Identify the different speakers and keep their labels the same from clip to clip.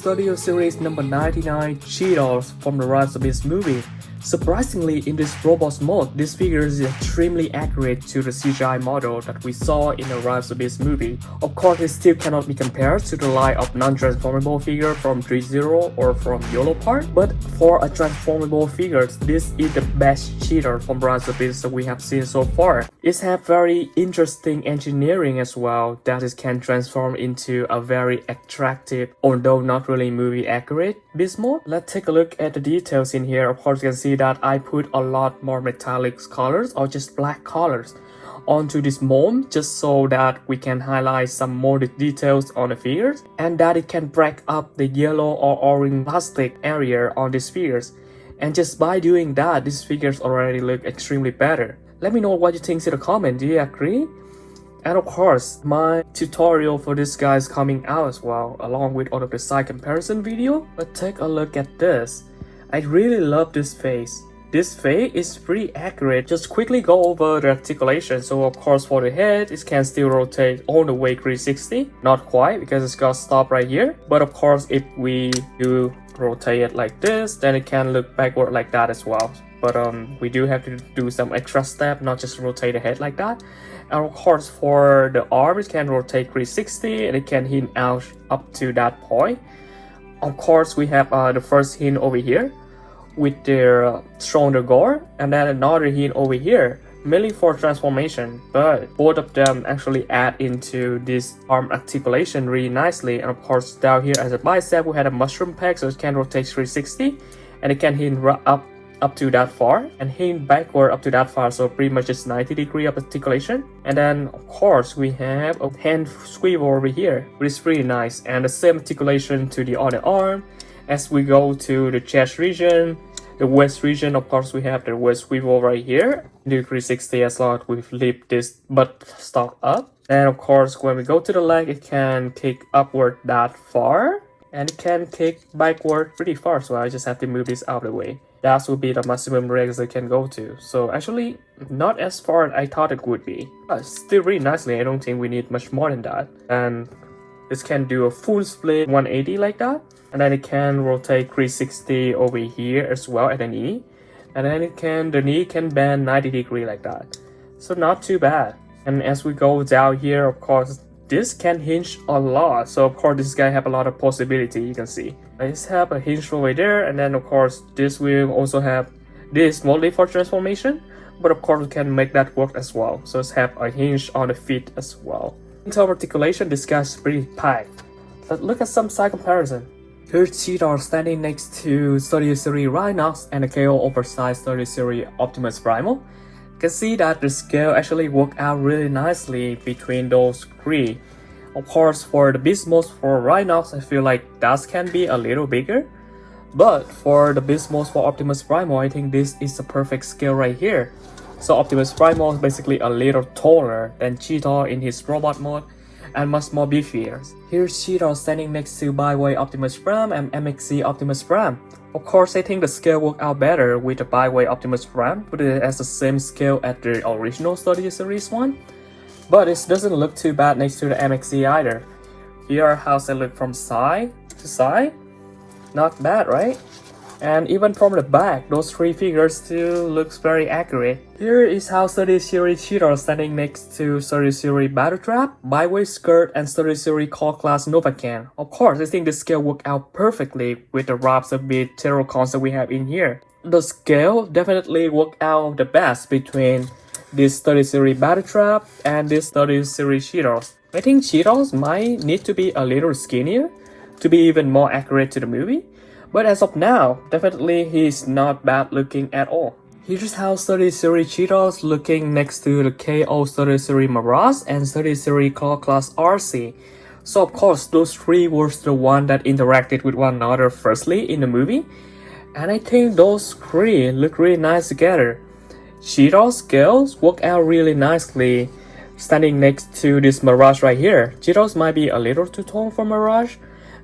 Speaker 1: Studio Series number 99 CHEETOR from the Rise of Beast movie. Surprisingly, in this robot mode, this figure is extremely accurate to the CGI model that we saw in the Rise of Beast movie. Of course, it still cannot be compared to the line of non-transformable figure from 3.0 or from YOLO part, but for a transformable figure, this is the best CHEETOR from Rise of Beast that we have seen so far. It has very interesting engineering as well, that it can transform into a very attractive, although not really movie accurate beast mode. Let's take a look at the details in here. Of course, you can see that I put a lot more metallic colors or just black colors onto this mold just so that we can highlight some more details on the figures and that it can break up the yellow or orange plastic area on these figures. And just by doing that, these figures already look extremely better. Let me know what you think in the comment. Do you agree? And of course, my tutorial for this guy is coming out as well, along with all of the side comparison video. But take a look at this. I really love this face. This face is pretty accurate. Just quickly go over the articulation. So of course for the head, it can still rotate all the way 360. Not quite because it's got stop right here. But of course if we do rotate it like this, then it can look backward like that as well. But we do have to do some extra step, not just rotate the head like that. And of course for the arm, it can rotate 360 and it can hint out up to that point. Of course we have the first hint over here with their shoulder guard, and then another hint over here mainly for transformation, but both of them actually add into this arm articulation really nicely. And of course down here as a bicep we had a mushroom peg, so it can rotate 360 and it can hint up to that far and hint backward up to that far, so pretty much it's 90 degree of articulation. And then of course we have a hand swivel over here, which is pretty nice, and the same articulation to the other arm. As we go to the chest region, the waist region, of course we have the waist swivel right here, do 360 as long as we flip this butt stock up. And of course when we go to the leg, it can kick upward that far and it can kick backward pretty far, so I just have to move this out of the way. That would be the maximum range it can go to. So actually not as far as I thought it would be, but still really nicely. I don't think we need much more than that. And this can do a full split 180 like that, and then it can rotate 360 over here as well at the knee, and then the knee can bend 90 degree like that, so not too bad. And as we go down here, of course this can hinge a lot, so of course this guy have a lot of possibility. You can see I just have a hinge over there, and then of course this will also have this mostly for transformation, but of course we can make that work as well, so it's have a hinge on the feet as well. In terms of articulation, this guy's pretty packed. Let's look at some side comparison. Here's CHEETOR standing next to Studio Series Rhinox and the KO oversized Studio Series optimusprimal. You can see that the scale actually worked out really nicely between those three. Of course, for the beast mode for Rhinox, I feel like that can be a little bigger. But for the beast mode for optimusprimal, I think this is the perfect scale right here. So optimusprimal is basically a little taller than CHEETOR in his robot mode and much more beefier. Here's CHEETOR standing next to baiwei Optimus Prime and MXC Optimus Prime. Of course, I think the scale worked out better with the baiwei Optimus Prime, put it as the same scale as the original Studio Series one. But it doesn't look too bad next to the MXC either. Here are how they look from side to side. Not bad, right? And even from the back, those three figures still looks very accurate. Here is how Studio Series CHEETOR standing next to Studio Series Battle Trap, baiwei Skirt, and Studio Series Core Class Nova Can. Of course, I think the scale worked out perfectly with the Rise of Beast Terrorcons that we have in here. The scale definitely worked out the best between this Studio Series Battle Trap and this Studio Series CHEETOR. I think CHEETOR might need to be a little skinnier to be even more accurate to the movie. But as of now, definitely he's not bad looking at all. Here's how Studio Series CHEETOR's looking next to the KO Studio Series Mirage and Studio Series Core Class RC. So of course, those three were the one that interacted with one another firstly in the movie. And I think those three look really nice together. CHEETOR's scales work out really nicely standing next to this Mirage right here. CHEETOR's might be a little too tall for Mirage.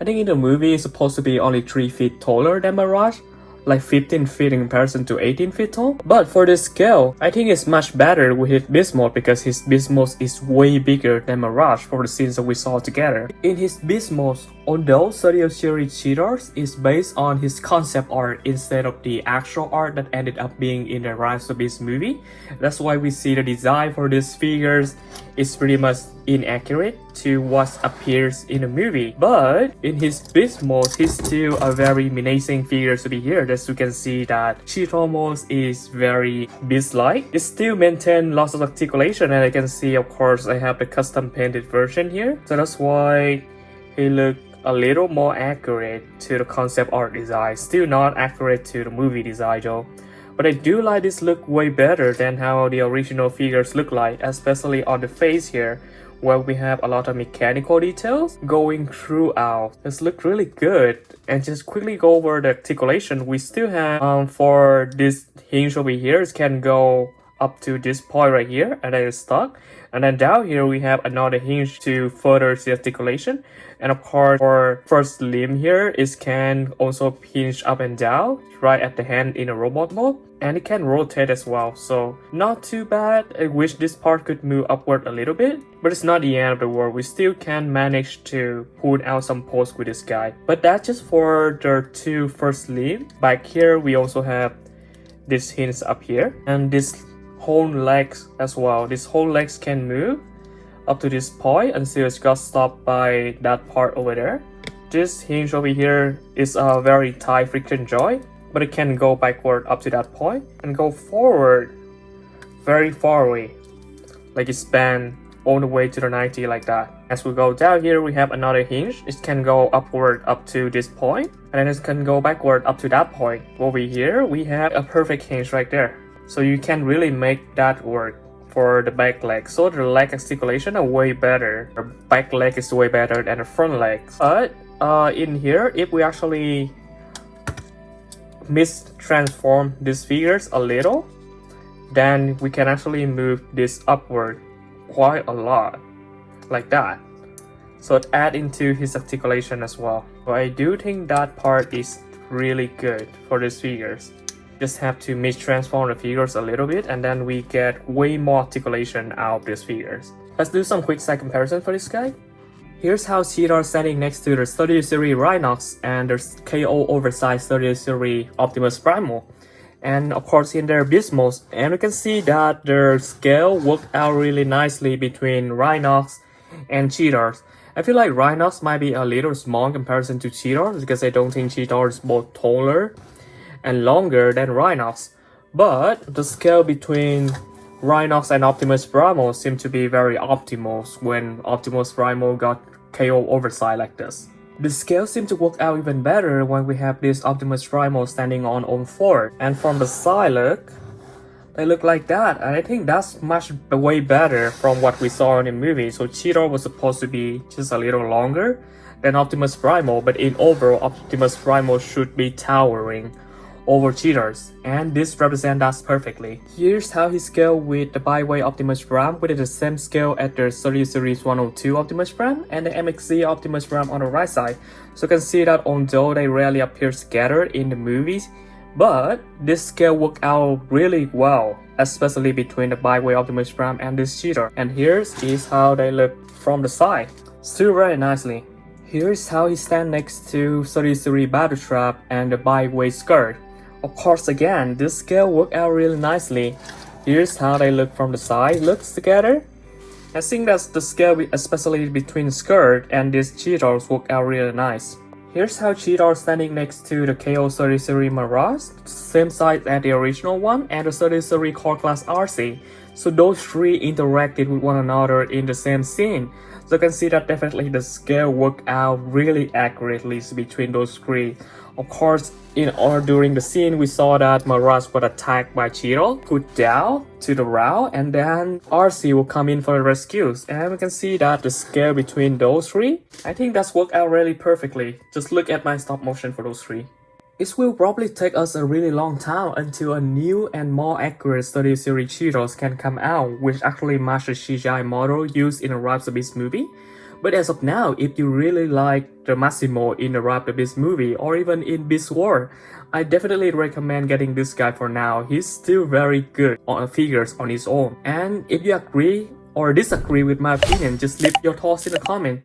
Speaker 1: I think in the movie it's supposed to be only 3 feet taller than Mirage, like 15 feet in comparison to 18 feet tall. But for this scale, I think it's much better with his beast mode because his beast mode is way bigger than Mirage for the scenes that we saw together. In his beast mode, although Studio Series Cheetors is based on his concept art instead of the actual art that ended up being in the Rise of Beast movie, that's why we see the design for these figures is pretty much inaccurate to what appears in the movie. But in his beast mode, he's still a very menacing figure to be here. As you can see that CHEETOR mode is very beast-like. It still maintains lots of articulation, and I can see, of course, I have the custom painted version here. So that's why he looks a little more accurate to the concept art design. Still not accurate to the movie design though. But I do like this look way better than how the original figures look like, especially on the face here, where we have a lot of mechanical details going throughout. This looks really good. And just quickly go over the articulation, we still have for this hinge over here, it can go up to this point right here, and then it's stuck. And then down here we have another hinge to further the articulation. And of course, for first limb here, it can also hinge up and down right at the hand in a robot mode, and it can rotate as well. So not too bad. I wish this part could move upward a little bit, but it's not the end of the world. We still can manage to pull out some pose with this guy. But that's just for the two first limb. Back here we also have this hinge up here, and this whole legs as well. This whole legs can move up to this point until it's got stopped by that part over there. This hinge over here is a very tight friction joint, but it can go backward up to that point and go forward very far away, like it span all the way to the 90 like that. As we go down here, we have another hinge. It can go upward up to this point, and then it can go backward up to that point. Over here, we have a perfect hinge right there. So you can really make that work for the back leg. So the leg articulation are way better. The back leg is way better than the front leg. But in here, if we actually mistransform these figures a little, then we can actually move this upward quite a lot, like that. So it adds into his articulation as well. So I do think that part is really good for these figures. Just have to mistransform the figures a little bit, and then we get way more articulation out of these figures. Let's do some quick side comparison for this guy. Here's how CHEETOR is standing next to the Studio Series Rhinox and the KO oversized Studio Series optimusprimal. And of course in their beast mode, and we can see that their scale worked out really nicely between Rhinox and CHEETOR. I feel like Rhinox might be a little small in comparison to CHEETOR because I don't think CHEETOR is both taller and longer than Rhinox, but the scale between Rhinox and optimusprimal seemed to be very optimal when optimusprimal got KO oversized like this. The scale seemed to work out even better when we have this optimusprimal standing on all four, and from the side look, they look like that, and I think that's much way better from what we saw in the movie. So CHEETOR was supposed to be just a little longer than optimusprimal, but in overall optimusprimal should be towering over CHEETORs, and this represents us perfectly. Here's how he scaled with the baiwei Optimus Prime, with the same scale at the Studio Series 102 Optimus Prime and the MXZ Optimus Prime on the right side. So you can see that although they rarely appear together in the movies, but this scale worked out really well, especially between the baiwei Optimus Prime and this CHEETOR. And here's how they look from the side, still very nicely. Here's how he stands next to Studio Series Battle Trap and the baiwei Scourge. Of course, again, this scale worked out really nicely. Here's how they look from the side, looks together. I think that's the scale, especially between Scourge and this CHEETOR, worked out really nice. Here's how CHEETOR standing next to the KO Studio Series Mirage, same size as the original one, and the Studio Series Core Class RC. So those three interacted with one another in the same scene. So you can see that definitely the scale worked out really accurately between those three. Of course, during the scene, we saw that Mirage was attacked by CHEETOR, put down to the ground, and then RC will come in for the rescues. And we can see that the scale between those three, I think that's worked out really perfectly. Just look at my stop motion for those three. It will probably take us a really long time until a new and more accurate Studio Series CHEETORs can come out, which actually match the CGI model used in the Rise of Beast movie. But as of now, if you really like the Maximal in the Rise of Beast movie or even in Beast War, I definitely recommend getting this guy for now. He's still very good on figures on his own. And if you agree or disagree with my opinion, just leave your thoughts in the comment.